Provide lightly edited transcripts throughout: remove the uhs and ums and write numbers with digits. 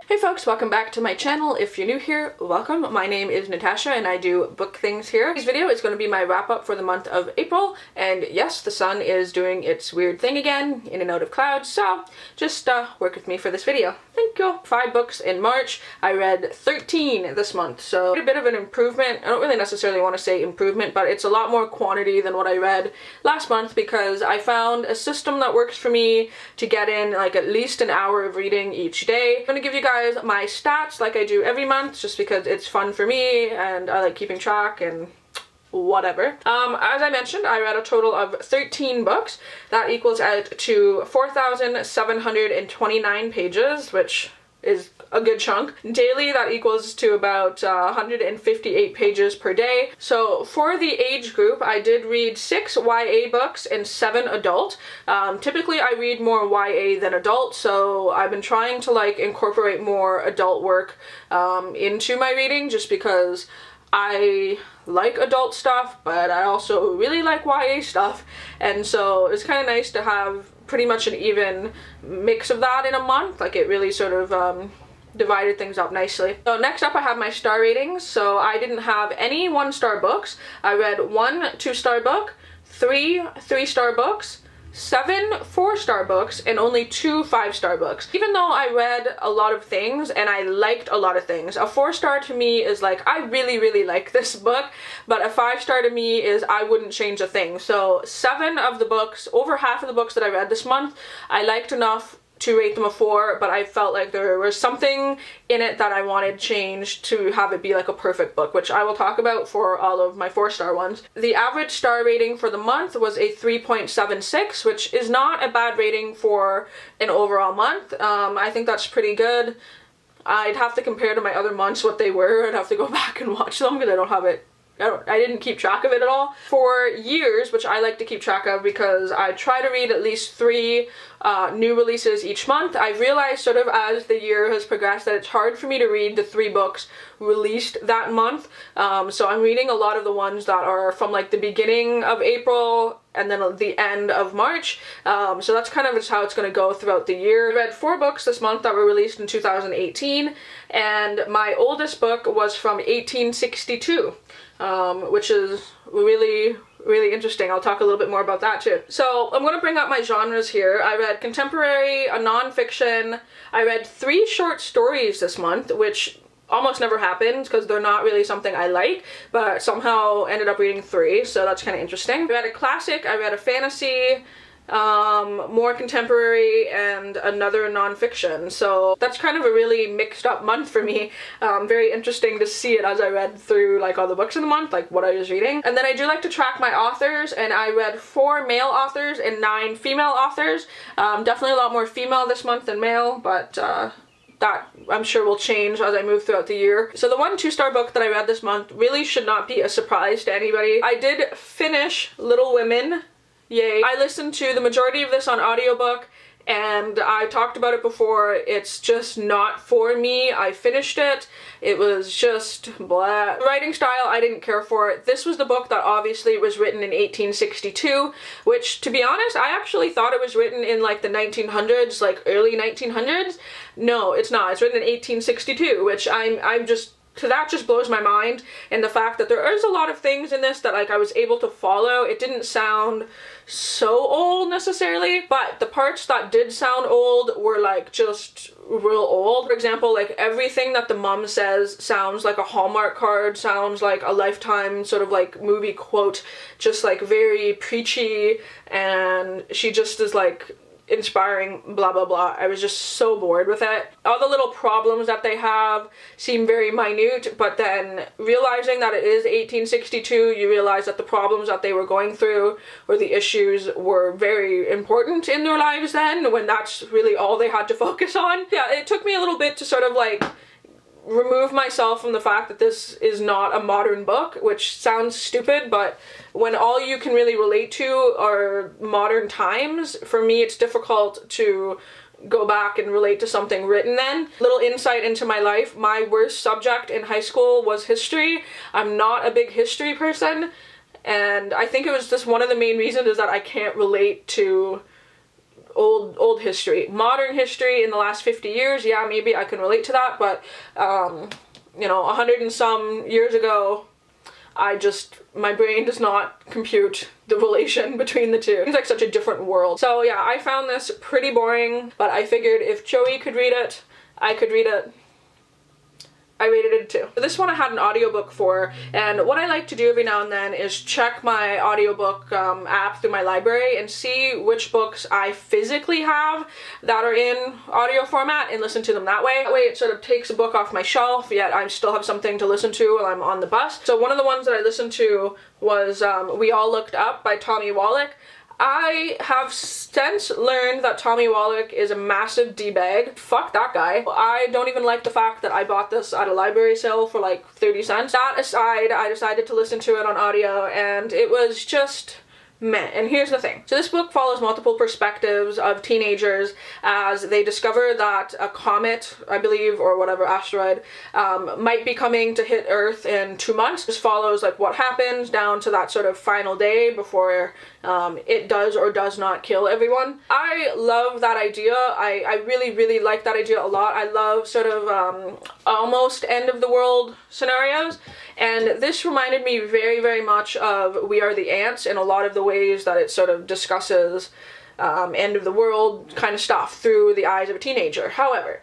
Hey folks, welcome back to my channel. If you're new here, welcome. My name is Natasha and I do book things here. This video is going to be my wrap up for the month of April, and yes, the sun is doing its weird thing again, in and out of clouds, so just work with me for this video. Thank you. 5 books in March. I read 13 this month, so a bit of an improvement. I don't really necessarily want to say improvement, but it's a lot more quantity than what I read last month because I found a system that works for me to get in like at least an hour of reading each day. I'm going to give you guys my stats like I do every month just because it's fun for me and I like keeping track and whatever. As I mentioned, I read a total of 13 books. That equals out to 4,729 pages, which is a good chunk. Daily, that equals to about 158 pages per day. So for the age group, I did read 6 YA books and 7 adult. Typically I read more YA than adult, so I've been trying to like incorporate more adult work into my reading just because I like adult stuff, but I also really like YA stuff, and so it's kind of nice to have pretty much an even mix of that in a month. Like it really sort of divided things up nicely. So next up I have my star ratings. So I didn't have any 1-star books. I read 1 2-star book, 3 3-star books, 7 4-star books, and only 2 5-star books. Even though I read a lot of things and I liked a lot of things, a 4-star to me is like, I really like this book, but a 5-star to me is I wouldn't change a thing. So 7 of the books, over half of the books that I read this month, I liked enough to rate them a 4, but I felt like there was something in it that I wanted changed to have it be like a perfect book, which I will talk about for all of my 4-star ones. The average star rating for the month was a 3.76, which is not a bad rating for an overall month. I think that's pretty good. I'd have to compare to my other months what they were. I'd have to go back and watch them because I don't have it. I didn't keep track of it at all. For years, which I like to keep track of because I try to read at least 3 new releases each month, I've realized sort of as the year has progressed that it's hard for me to read the 3 books released that month. So I'm reading a lot of the ones that are from like the beginning of April and then the end of March. So that's kind of just how it's going to go throughout the year. I read 4 books this month that were released in 2018, and my oldest book was from 1862. Which is really interesting. I'll talk a little bit more about that too. So I'm going to bring up my genres here. I read contemporary, a non-fiction. I read 3 short stories this month, which almost never happens because they're not really something I like, but somehow ended up reading 3, so that's kind of interesting. I read a classic, I read a fantasy, more contemporary, and another non-fiction. So that's kind of a really mixed up month for me. Very interesting to see it as I read through like all the books in the month, like what I was reading. And then I do like to track my authors, and I read 4 male authors and 9 female authors. Definitely a lot more female this month than male, but that I'm sure will change as I move throughout the year. So the 1 2-star book that I read this month really should not be a surprise to anybody. I did finish Little Women. Yay. I listened to the majority of this on audiobook, and I talked about it before. It's just not for me. I finished it. It was just blah. The writing style, I didn't care for it. This was the book that obviously was written in 1862, which, to be honest, I actually thought it was written in like the 1900s, like early 1900s. No, it's not. It's written in 1862, which I'm just... So that just blows my mind, and the fact that there is a lot of things in this that like I was able to follow. It didn't sound so old necessarily, but the parts that did sound old were like just real old. For example, like everything that the mom says sounds like a Hallmark card, sounds like a Lifetime sort of like movie quote, just like very preachy, and she just is like inspiring blah blah blah. I was just so bored with it. All the little problems that they have seem very minute, but then realizing that it is 1862, you realize that the problems that they were going through or the issues were very important in their lives then, when that's really all they had to focus on. Yeah, it took me a little bit to sort of like remove myself from the fact that this is not a modern book, which sounds stupid, but when all you can really relate to are modern times, for me it's difficult to go back and relate to something written then. Little insight into my life, my worst subject in high school was history. I'm not a big history person, and I think it was just one of the main reasons is that I can't relate to old history. Modern history in the last 50 years, yeah, maybe I can relate to that, but you know, 100 and some years ago, my brain does not compute the relation between the two. It's like such a different world. So yeah, I found this pretty boring, but I figured if Joey could read it, I could read it. I rated it too. This one I had an audiobook for, and what I like to do every now and then is check my audiobook app through my library and see which books I physically have that are in audio format and listen to them that way. That way it sort of takes a book off my shelf, yet I still have something to listen to while I'm on the bus. So one of the ones that I listened to was We All Looked Up by Tommy Wallach. I have since learned that Tommy Wallach is a massive D-bag. Fuck that guy. I don't even like the fact that I bought this at a library sale for like 30 cents. That aside, I decided to listen to it on audio and it was just meh. And here's the thing. So this book follows multiple perspectives of teenagers as they discover that a comet, I believe, or whatever, asteroid, might be coming to hit Earth in 2 months. This follows like what happens down to that sort of final day before it does or does not kill everyone. I love that idea. I really, really like that idea a lot. I love sort of almost end of the world scenarios. And this reminded me very, very much of We Are the Ants in a lot of the ways that it sort of discusses end of the world kind of stuff through the eyes of a teenager. However,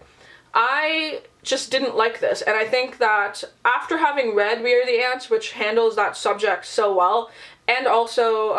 I just didn't like this, and I think that after having read We Are the Ants, which handles that subject so well, and also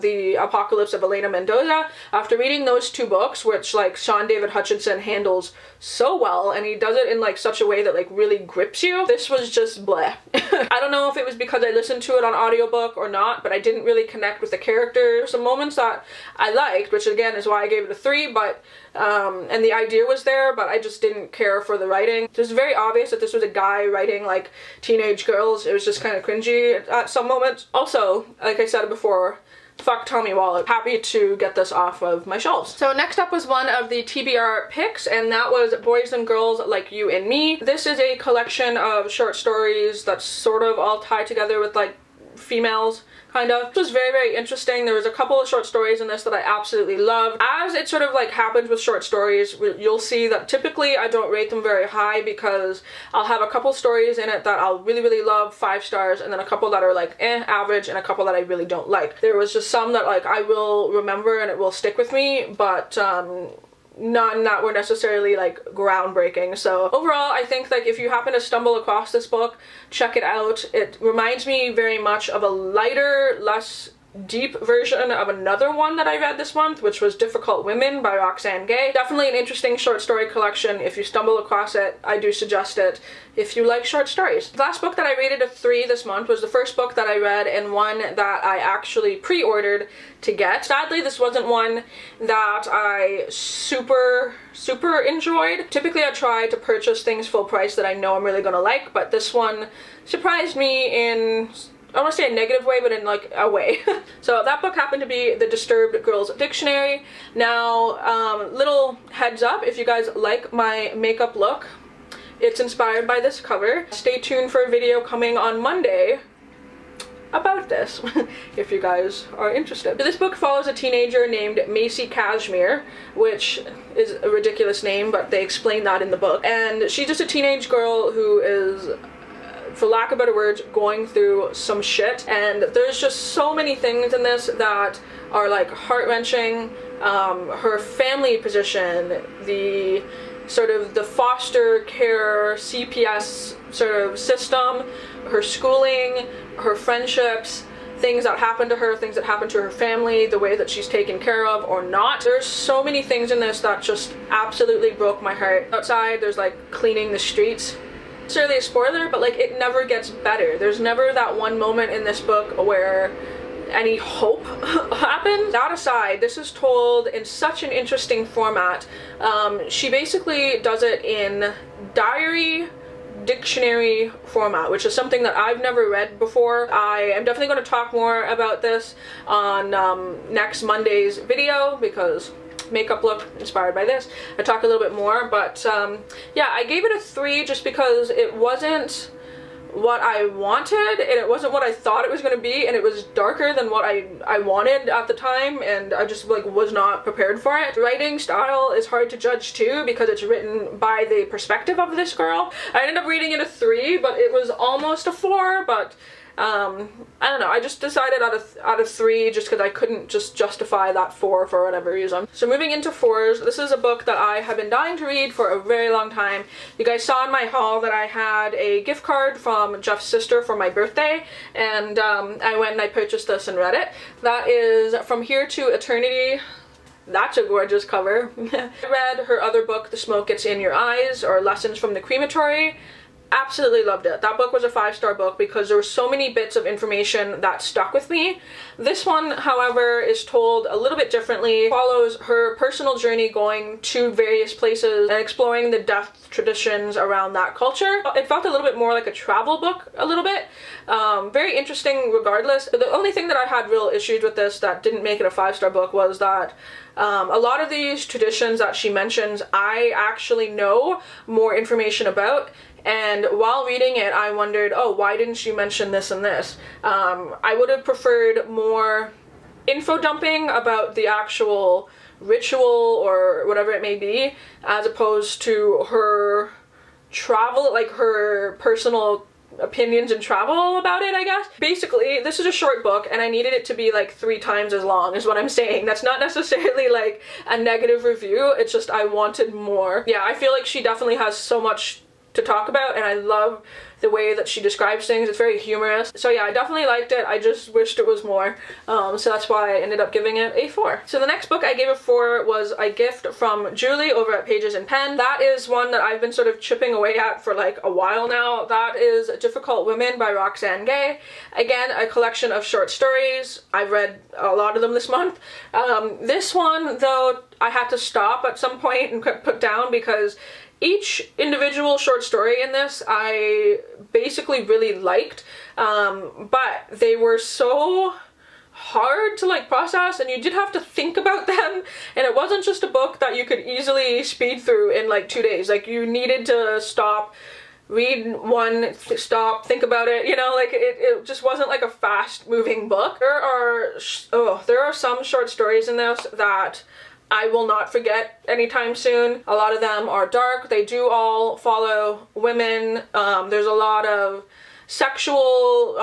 The Apocalypse of Elena Mendoza, after reading those two books, which like Sean David Hutchinson handles so well, and he does it in like such a way that like really grips you, this was just bleh. I don't know if it was because I listened to it on audiobook or not, but I didn't really connect with the characters. Some moments that I liked, which again is why I gave it a 3, but and the idea was there, but I just didn't care for the writing. It was very obvious that this was a guy writing like teenage girls. It was just kind of cringy at some moments. Also, like I said before, fuck Tommy Wallach. Happy to get this off of my shelves. So next up was one of the TBR picks, and that was Boys and Girls Like You and Me. This is a collection of short stories that sort of all tie together with like females, kind of. It was very, very interesting. There was a couple of short stories in this that I absolutely loved. As it sort of like happens with short stories, you'll see that typically I don't rate them very high because I'll have a couple stories in it that I'll really, really love, 5 stars, and then a couple that are like average, and a couple that I really don't like. There was just some that like I will remember and it will stick with me, but none that were necessarily like groundbreaking. So overall, I think like if you happen to stumble across this book, check it out. It reminds me very much of a lighter, less deep version of another one that I read this month, which was Difficult Women by Roxane Gay. Definitely an interesting short story collection. If you stumble across it, I do suggest it if you like short stories. The last book that I rated a 3 this month was the first book that I read, and one that I actually pre-ordered to get. Sadly, this wasn't one that I super enjoyed. Typically I try to purchase things full price that I know I'm really gonna like, but this one surprised me in, I don't want to say a negative way, but in like a way. So that book happened to be The Disturbed Girls Dictionary. Now, little heads up, if you guys like my makeup look, it's inspired by this cover. Stay tuned for a video coming on Monday about this, if you guys are interested. So this book follows a teenager named Macy Cashmere, which is a ridiculous name, but they explain that in the book. And she's just a teenage girl who is, for lack of better words, going through some shit, and there's just so many things in this that are like heart-wrenching. Her family position, the sort of the foster care CPS sort of system, her schooling, her friendships, things that happen to her, things that happen to her family, the way that she's taken care of or not. There's so many things in this that just absolutely broke my heart. Outside, there's like cleaning the streets. Necessarily a spoiler, but like it never gets better. There's never that one moment in this book where any hope happens. That aside, this is told in such an interesting format. She basically does it in diary dictionary format, which is something that I've never read before. I am definitely going to talk more about this on next Monday's video, because makeup look inspired by this. I talk a little bit more, but yeah, I gave it a 3 just because it wasn't what I wanted, and it wasn't what I thought it was going to be, and it was darker than what I wanted at the time, and I just like was not prepared for it. Writing style is hard to judge too because it's written by the perspective of this girl. I ended up reading it a 3, but it was almost a 4, but I don't know, I just decided out of 3 just because I couldn't just justify that 4 for whatever reason. So moving into 4s, this is a book that I have been dying to read for a very long time. You guys saw in my haul that I had a gift card from Jeff's sister for my birthday, and I went and I purchased this and read it. That is From Here to Eternity. That's a gorgeous cover. I read her other book, The Smoke Gets in Your Eyes, or Lessons from the Crematory. Absolutely loved it. That book was a 5-star book because there were so many bits of information that stuck with me. This one, however, is told a little bit differently. It follows her personal journey going to various places and exploring the death traditions around that culture. It felt a little bit more like a travel book, a little bit. Very interesting regardless. But the only thing that I had real issues with this that didn't make it a 5-star book was that a lot of these traditions that she mentions, I actually know more information about. And while reading it, I wondered, oh, why didn't she mention this and this? I would have preferred more info dumping about the actual ritual or whatever it may be, as opposed to her travel, like her personal opinions and travel about it, I guess. Basically, this is a short book and I needed it to be like 3 times as long is what I'm saying. That's not necessarily like a negative review, it's just I wanted more. Yeah, I feel like she definitely has so much to talk about, and I love the way that she describes things. It's very humorous. So yeah, I definitely liked it. I just wished it was more. So that's why I ended up giving it a 4. So the next book I gave a 4 was A Gift from Julie over at Pages and Pen. That is one that I've been sort of chipping away at for like a while now. That is Difficult Women by Roxane Gay. Again, a collection of short stories. I've read a lot of them this month. This one, though, I had to stop at some point and put down because each individual short story in this I basically really liked, but they were so hard to like process, and you did have to think about them, and it wasn't just a book that you could easily speed through in like 2 days. Like, you needed to stop, read one, stop, think about it, you know, like it just wasn't like a fast moving book. There are some short stories in this that I will not forget anytime soon. A lot of them are dark. They do all follow women. There's a lot of sexual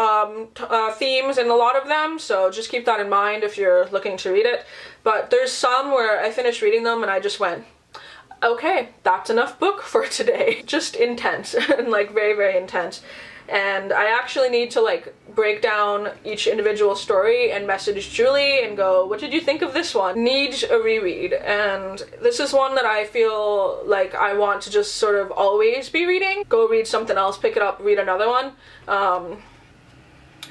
themes in a lot of them, so just keep that in mind if you're looking to read it. But there's some where I finished reading them and I just went, okay, that's enough book for today. Just intense and like very, very intense. And I actually need to like break down each individual story and message Julie and go, what did you think of this one? Needs a reread. And this is one that I feel like I want to just sort of always be reading. Go read something else, pick it up, read another one.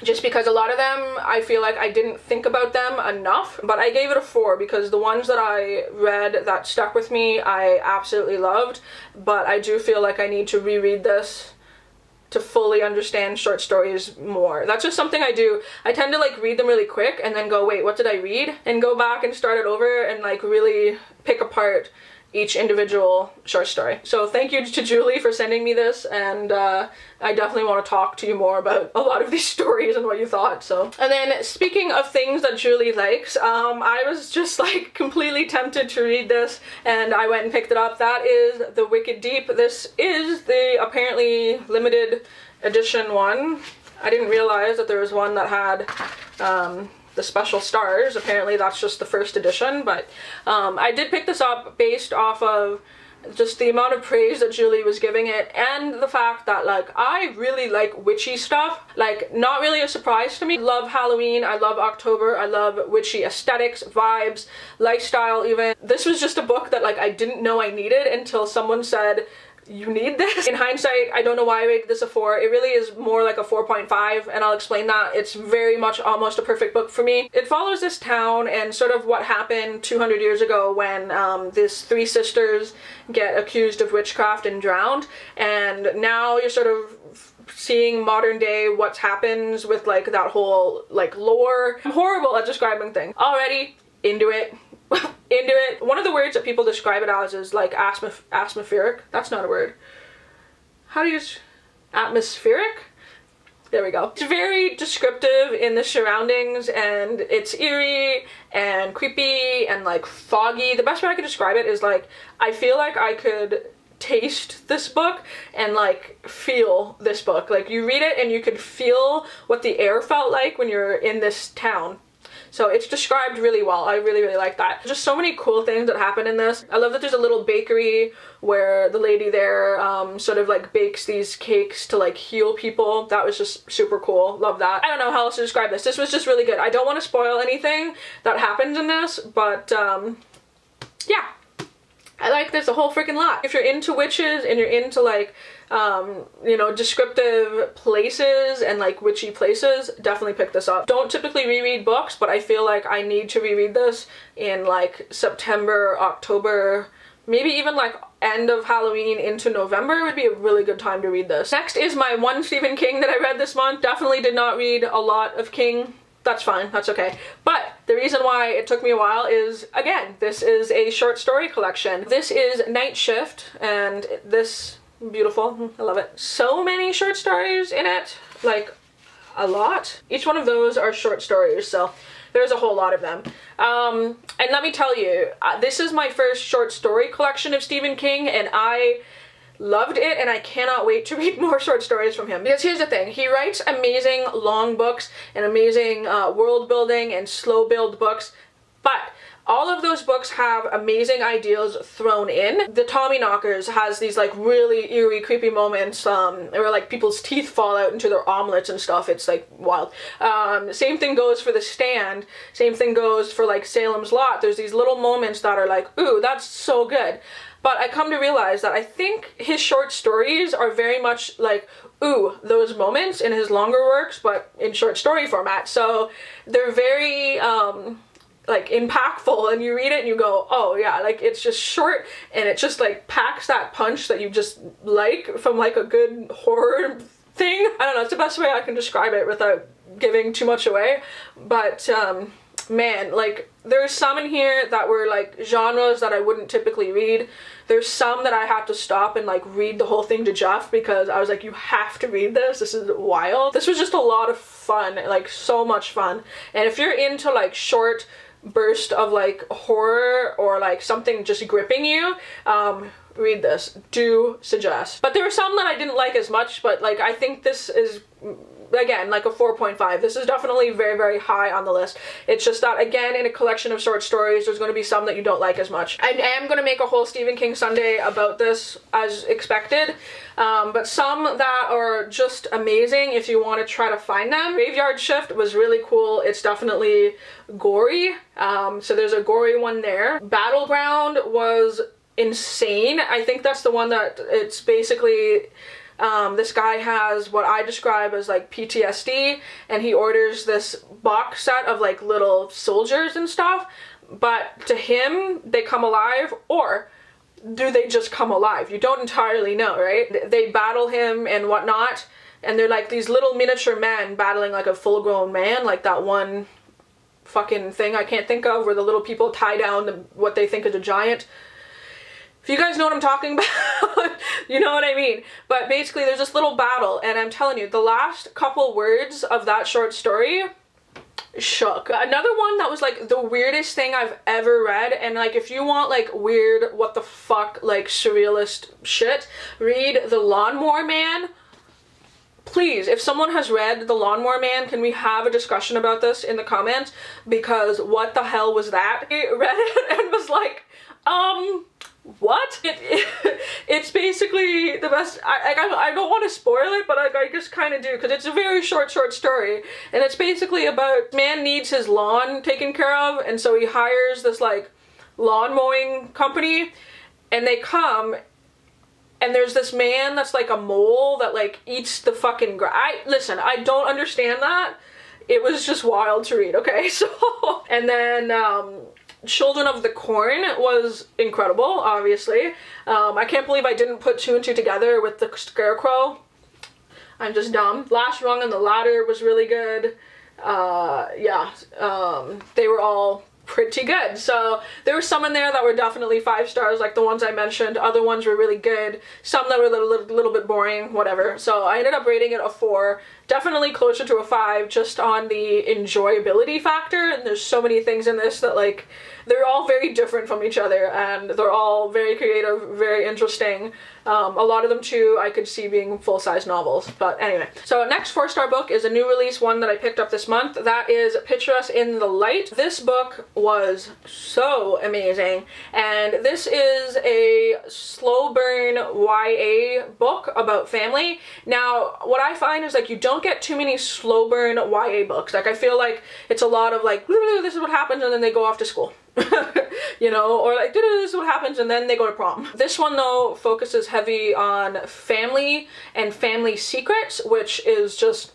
Just because a lot of them, I feel like I didn't think about them enough, but I gave it a 4 because the ones that I read that stuck with me, I absolutely loved, but I do feel like I need to reread this to fully understand short stories more. That's just something I do. I tend to like read them really quick and then go, wait, what did I read? And go back and start it over and like really pick apart each individual short story. So thank you to Julie for sending me this, and I definitely want to talk to you more about a lot of these stories and what you thought. So, and then speaking of things that Julie likes, I was just like completely tempted to read this and I went and picked it up. That is The Wicked Deep. This is the apparently limited edition one. I didn't realize that there was one that had the special stars. Apparently that's just the first edition, but I did pick this up based off of just the amount of praise that Julie was giving it, and the fact that like I really like witchy stuff. Like, not really a surprise to me. I love Halloween, I love October, I love witchy aesthetics, vibes, lifestyle even. This was just a book that like I didn't know I needed until someone said, you need this. In hindsight, I don't know why I rated this a 4. It really is more like a 4.5, and I'll explain that. It's very much almost a perfect book for me. It follows this town and sort of what happened 200 years ago when these 3 sisters get accused of witchcraft and drowned, and now you're sort of seeing modern day what happens with like that whole like lore. I'm horrible at describing things. Already into it. Into it. One of the words that people describe it as is like atmospheric. That's not a word. How do you atmospheric? There we go. It's very descriptive in the surroundings, and it's eerie and creepy and like foggy. The best way I could describe it is like, I feel like I could taste this book and like feel this book. Like you read it and you could feel what the air felt like when you're in this town. So it's described really well. I really, really like that. Just so many cool things that happen in this. I love that there's a little bakery where the lady there sort of like bakes these cakes to like heal people. That was just super cool. Love that. I don't know how else to describe this. This was just really good. I don't want to spoil anything that happens in this, but yeah. I like this a whole freaking lot. If you're into witches and you're into like, you know, descriptive places and like witchy places, definitely pick this up. Don't typically reread books, but I feel like I need to reread this in like September, October, maybe even like end of Halloween into November would be a really good time to read this. Next is my one Stephen King that I read this month. Definitely did not read a lot of King. That's fine, that's okay. But the reason why it took me a while is, again, this is a short story collection. This is Night Shift, and this, beautiful, I love it. So many short stories in it, like a lot. Each one of those are short stories, so there's a whole lot of them. And let me tell you, this is my first short story collection of Stephen King, and I loved it, and I cannot wait to read more short stories from him. Because here's the thing, he writes amazing long books and amazing world building and slow build books, but all of those books have amazing ideas thrown in. The Tommyknockers has these like really eerie, creepy moments where like people's teeth fall out into their omelets and stuff. It's like wild. Same thing goes for The Stand. Same thing goes for like Salem's Lot. There's these little moments that are like, ooh, that's so good. But I come to realize that I think his short stories are very much like, ooh, those moments in his longer works, but in short story format. So they're very, like impactful, and you read it and you go, oh yeah, like it's just short and it just like packs that punch that you just like from like a good horror thing. I don't know, it's the best way I can describe it without giving too much away. But man, like there's some in here that were like genres that I wouldn't typically read. There's some that I had to stop and like read the whole thing to Jeff because I was like, you have to read this. This is wild. This was just a lot of fun, like so much fun. And if you're into like short burst of like horror or like something just gripping you, read this. Do suggest. But there were some that I didn't like as much, but like I think this is, again, like a 4.5. This is definitely very, very high on the list. It's just that, again, in a collection of short stories, there's going to be some that you don't like as much. I am going to make a whole Stephen King Sunday about this as expected, but some that are just amazing if you want to try to find them. Graveyard Shift was really cool. It's definitely gory, so there's a gory one there. Battleground was insane. I think that's the one that it's basically this guy has what I describe as like PTSD, and he orders this box set of like little soldiers and stuff, but to him they come alive, or do they just come alive? You don't entirely know, right? They battle him and whatnot, and they're like these little miniature men battling like a full-grown man, like that one fucking thing I can't think of where the little people tie down what they think is a giant. If you guys know what I'm talking about, you know what I mean. But basically there's this little battle, and I'm telling you, the last couple words of that short story shook. Another one that was like the weirdest thing I've ever read, and like if you want like weird, what the fuck, like surrealist shit, read The Lawnmower Man. Please, if someone has read The Lawnmower Man, can we have a discussion about this in the comments? Because what the hell was that? I read it and was like, what? It's basically the best. I don't want to spoil it, but I just kind of do, because it's a very short story, and it's basically about man needs his lawn taken care of, and so he hires this like lawn mowing company, and they come, and there's this man that's like a mole that like eats the fucking grass. Listen, I don't understand that. It was just wild to read, okay? So, and then Children of the Corn was incredible, obviously. I can't believe I didn't put two and two together with the Scarecrow. I'm just dumb. Last Rung on the Ladder was really good. Yeah, they were all pretty good. So there were some in there that were definitely 5 stars, like the ones I mentioned. Other ones were really good. Some that were a little bit boring, whatever. So I ended up rating it a 4. Definitely closer to a 5 just on the enjoyability factor. And there's so many things in this that, like, they're all very different from each other, and they're all very creative, very interesting. A lot of them too I could see being full-size novels. But anyway, so next 4-star book is a new release, one that I picked up this month. That is Picture Us in the Light. This book was so amazing, and this is a slow burn YA book about family. Now, what I find is, like, you don't get too many slow burn YA books. Like, I feel like it's a lot of like, this is what happens, and then they go off to school. You know, or like, this is what happens, and then they go to prom. This one, though, focuses heavy on family and family secrets, which is just,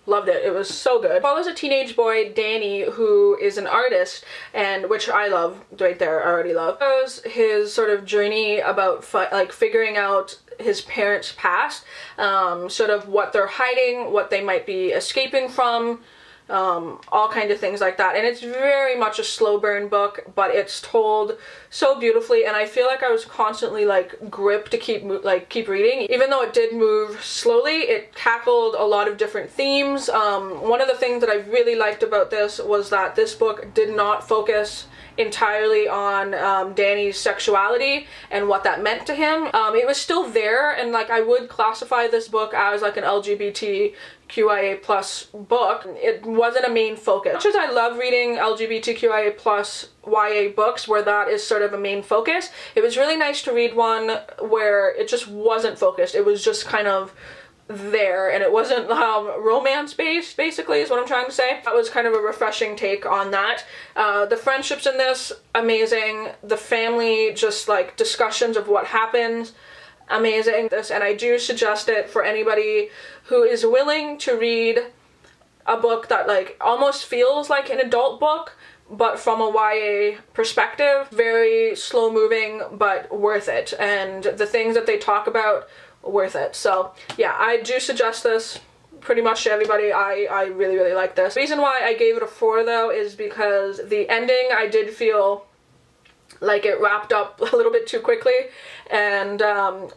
loved it. It was so good. It follows a teenage boy, Danny, who is an artist, and which I love right there. I already love. It was his sort of journey about like figuring out his parents' past, sort of what they're hiding, what they might be escaping from, all kinds of things like that. And it's very much a slow burn book, but it's told so beautifully, and I feel like I was constantly like gripped to keep reading. Even though it did move slowly, it tackled a lot of different themes. One of the things that I really liked about this was that this book did not focus entirely on Danny's sexuality and what that meant to him. It was still there, and like I would classify this book as like an LGBTQIA plus book. It wasn't a main focus. As much as I love reading LGBTQIA plus YA books where that is sort of a main focus, it was really nice to read one where it just wasn't focused. It was just kind of there, and it wasn't romance based, basically, is what I'm trying to say. That was kind of a refreshing take on that. The friendships in this, amazing. The family, just like discussions of what happens, amazing. And I do suggest it for anybody who is willing to read a book that like almost feels like an adult book, but from a YA perspective. Very slow moving, but worth it. And the things that they talk about, worth it. So yeah, I do suggest this pretty much to everybody. I really, really like this. The reason why I gave it a 4 though is because the ending, I did feel like it wrapped up a little bit too quickly, and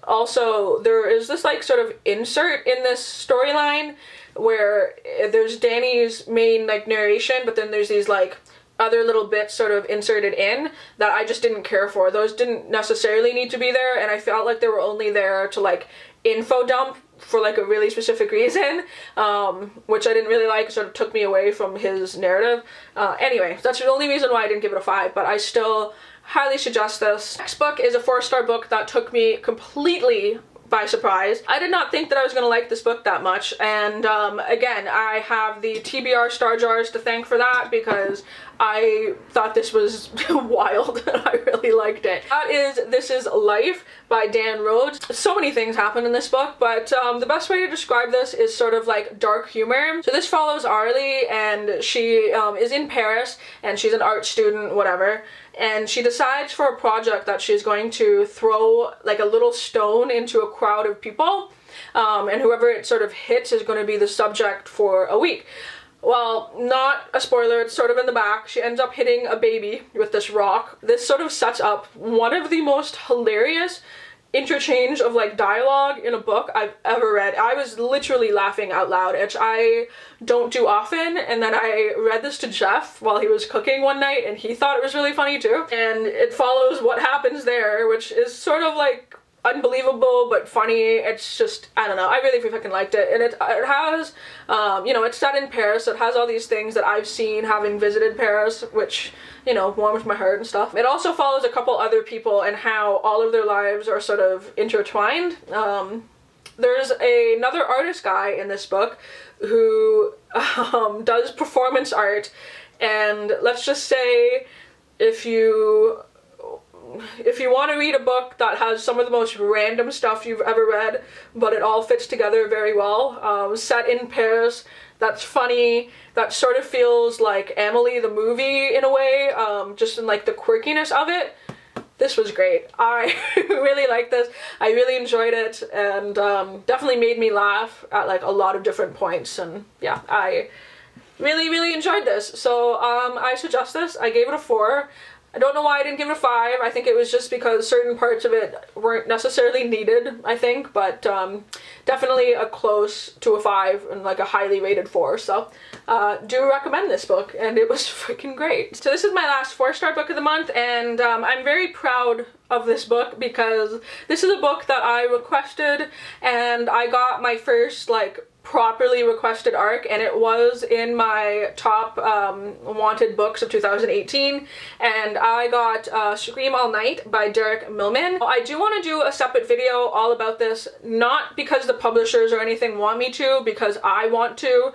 also there is this like sort of insert in this storyline where there's Danny's main like narration, but then there's these like other little bits sort of inserted in that I just didn't care for. Those didn't necessarily need to be there, and I felt like they were only there to like info dump for like a really specific reason, which I didn't really like. It sort of took me away from his narrative. Anyway, that's the only reason why I didn't give it a 5, but I still highly suggest this. Next book is a 4-star book that took me completely by surprise. I did not think that I was going to like this book that much, and again, I have the TBR star jars to thank for that, because I thought this was wild and I really liked it. That is This Is Life by Dan Rhodes. So many things happen in this book, but the best way to describe this is sort of like dark humor. So this follows Arlie, and she is in Paris, and she's an art student, whatever, and she decides for a project that she's going to throw like a little stone into a crowd of people, and whoever it sort of hits is going to be the subject for a week. Well, not a spoiler, it's sort of in the back. She ends up hitting a baby with this rock. This sort of sets up one of the most hilarious interchange of like dialogue in a book I've ever read. I was literally laughing out loud, which I don't do often, and then I read this to Jeff while he was cooking one night, and he thought it was really funny too. And it follows what happens there, which is sort of like unbelievable but funny. It's just, I don't know, I really fucking liked it. And it has, you know, it's set in Paris, so it has all these things that I've seen having visited Paris, which, you know, warms my heart and stuff. It also follows a couple other people and how all of their lives are sort of intertwined. There's another artist guy in this book who does performance art, and let's just say if you want to read a book that has some of the most random stuff you've ever read, but it all fits together very well, set in Paris, that's funny, that sort of feels like Amelie the movie in a way, just in like the quirkiness of it, this was great. I really liked this. I really enjoyed it, and definitely made me laugh at like a lot of different points, and yeah, I really enjoyed this. So I suggest this. I gave it a 4. I don't know why I didn't give it a 5. I think it was just because certain parts of it weren't necessarily needed, I think, but definitely a close to a 5 and like a highly rated 4. So do recommend this book, and it was freaking great. So this is my last 4-star book of the month, and I'm very proud of this book because this is a book that I requested, and I got my first like properly requested arc, and it was in my top wanted books of 2018, and I got Scream All Night by Derek Millman. I do want to do a separate video all about this, not because the publishers or anything want me to, because I want to,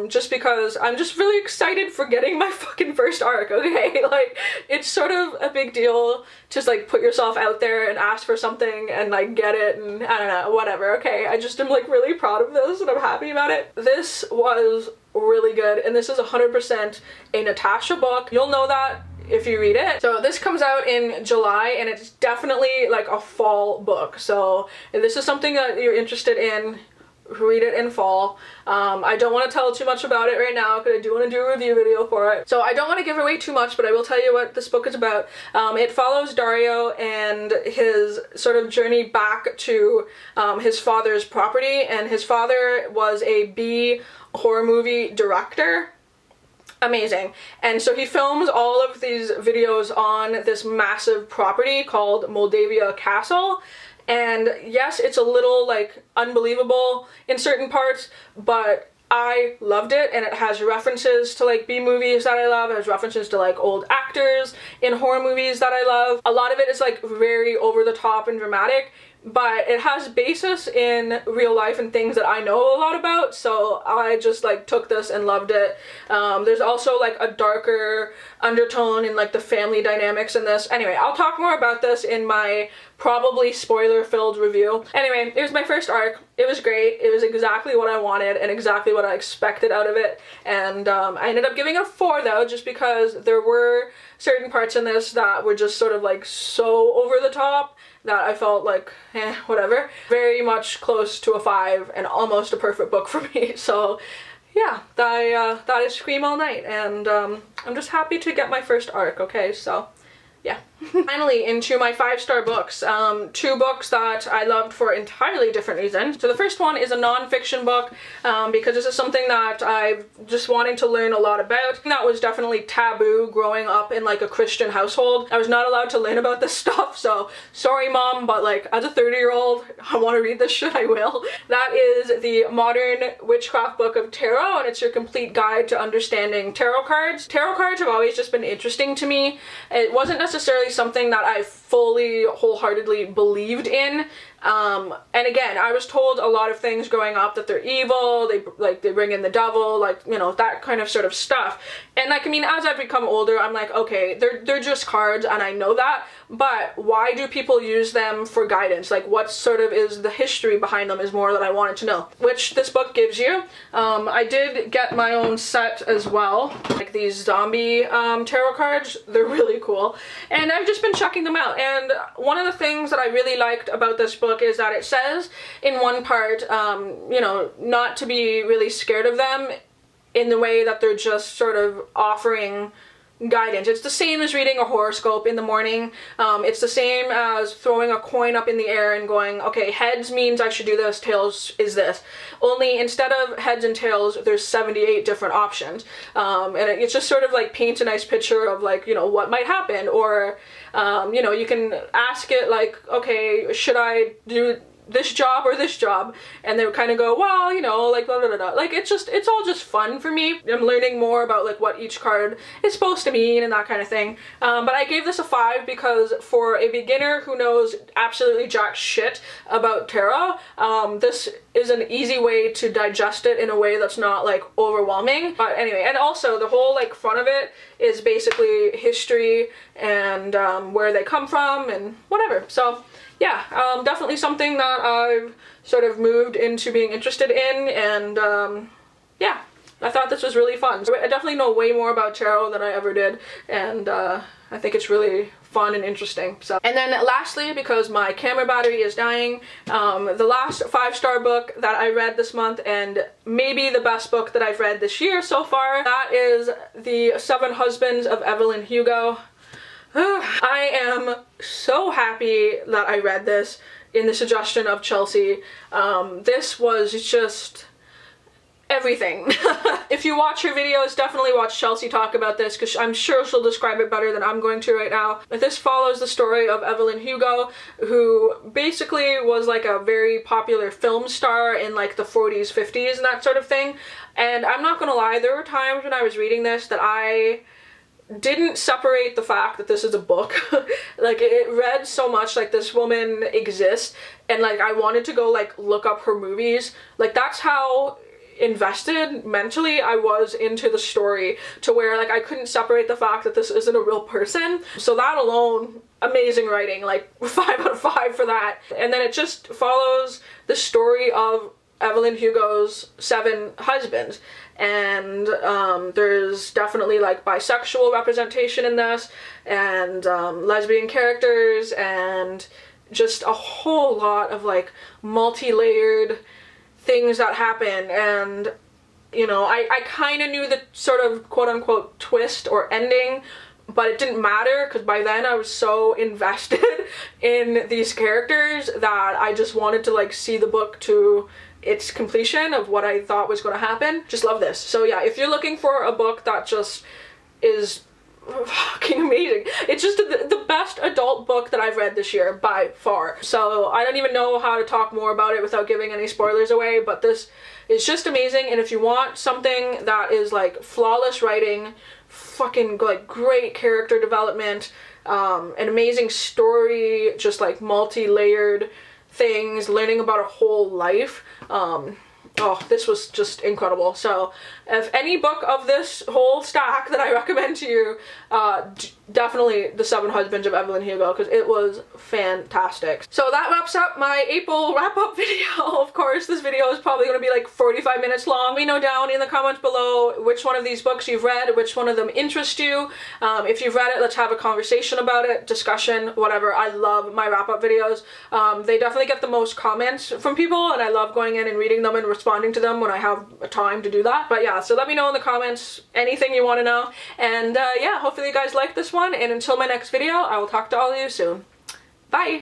just because I'm just really excited for getting my fucking first arc, okay? Like, it's sort of a big deal to just like put yourself out there and ask for something and like get it, and I don't know, whatever, okay? I just am like really proud of this, and I'm happy about it. This was really good, and this is 100% a Natasha book. You'll know that if you read it. So this comes out in July, and it's definitely like a fall book. So if this is something that you're interested in, read it in fall. I don't want to tell too much about it right now because I do want to do a review video for it. So I don't want to give away too much, but I will tell you what this book is about. It follows Dario and his sort of journey back to his father's property, and his father was a B horror movie director. Amazing. And so he films all of these videos on this massive property called Moldavia Castle. And yes, it's a little like unbelievable in certain parts, but I loved it, and it has references to like B movies that I love. It has references to like old actors in horror movies that I love. A lot of it is like very over the top and dramatic, but it has basis in real life and things that I know a lot about, so I just like took this and loved it. There's also like a darker undertone in like the family dynamics in this. Anyway, I'll talk more about this in my probably spoiler-filled review. Anyway, it was my first arc. It was great. It was exactly what I wanted and exactly what I expected out of it, and I ended up giving it a 4 though, just because there were certain parts in this that were just sort of like so over the top that I felt like, whatever. Very much close to a 5 and almost a perfect book for me. So yeah, that is Scream All Night, and I'm just happy to get my first arc, okay? So yeah. Finally, into my 5-star books. 2 books that I loved for entirely different reasons. So the first one is a non-fiction book, because this is something that I've just wanting to learn a lot about. That was definitely taboo growing up in like a Christian household. I was not allowed to learn about this stuff, so sorry mom, but like as a 30-year-old, I want to read this shit, I will. That is the Modern Witchcraft Book of Tarot, and it's your complete guide to understanding tarot cards. Tarot cards have always just been interesting to me. It wasn't necessarily something that I fully wholeheartedly believed in, and again, I was told a lot of things growing up, that they're evil, they bring in the devil, like, you know, that kind of sort of stuff. And like, I mean, as I've become older, I'm like, okay, they're just cards, and I know that, but why do people use them for guidance? Like, what sort of is the history behind them is more that I wanted to know, which this book gives you. I did get my own set as well, like these zombie tarot cards. They're really cool, and I've just been checking them out. And one of the things that I really liked about this book is that it says in one part, you know, not to be really scared of them in the way that they're just sort of offering guidance. It's the same as reading a horoscope in the morning. It's the same as throwing a coin up in the air and going, okay, heads means I should do this, tails is this. Only instead of heads and tails, there's 78 different options. And it just sort of like paints a nice picture of like, you know, what might happen. Or, you know, you can ask it like, okay, should I do this job or this job? And they would kind of go, well, you know, like blah, blah, blah, blah. Like, it's all just fun for me. I'm learning more about like what each card is supposed to mean and that kind of thing. But I gave this a 5 because for a beginner who knows absolutely jack shit about tarot, this is an easy way to digest it in a way that's not like overwhelming. But anyway, and also the whole like front of it is basically history and where they come from and whatever. So yeah, definitely something that I've sort of moved into being interested in, and yeah, I thought this was really fun. I definitely know way more about tarot than I ever did, and I think it's really fun and interesting. So, and then lastly, because my camera battery is dying, the last 5-star book that I read this month, and maybe the best book that I've read this year so far, that is The 7 Husbands of Evelyn Hugo. I am so happy that I read this in the suggestion of Chelsea. This was just everything. If you watch her videos, definitely watch Chelsea talk about this, because I'm sure she'll describe it better than I'm going to right now. But this follows the story of Evelyn Hugo, who basically was like a very popular film star in like the 40s, 50s and that sort of thing. And I'm not gonna lie, there were times when I was reading this that I didn't separate the fact that this is a book. Like, it read so much like this woman exists, and like I wanted to go like look up her movies. Like, that's how invested mentally I was into the story, to where like I couldn't separate the fact that this isn't a real person. So that alone, amazing writing, like 5 out of 5 for that. And then it just follows the story of Evelyn Hugo's 7 husbands, and there's definitely like bisexual representation in this, and lesbian characters, and just a whole lot of like multi-layered things that happen. And you know, I kind of knew the sort of quote-unquote twist or ending, but it didn't matter, because by then I was so invested in these characters that I just wanted to like see the book to its completion of what I thought was going to happen. Just love this. So yeah, if you're looking for a book that just is fucking amazing. It's just the best adult book that I've read this year by far. So I don't even know how to talk more about it without giving any spoilers away, but this is just amazing. And if you want something that is like flawless writing, fucking like great character development, an amazing story, just like multi-layered things, learning about a whole life, oh, this was just incredible. So if any book of this whole stack that I recommend to you, definitely The 7 Husbands of Evelyn Hugo, because it was fantastic. So that wraps up my April wrap-up video. Of course, this video is probably going to be like 45 minutes long. Let me know down in the comments below which one of these books you've read, which one of them interests you. If you've read it, let's have a conversation about it, discussion, whatever. I love my wrap-up videos. They definitely get the most comments from people, and I love going in and reading them and responding to them when I have time to do that. But yeah, so let me know in the comments anything you want to know. And yeah, hopefully you guys like this one, and until my next video, I will talk to all of you soon. Bye!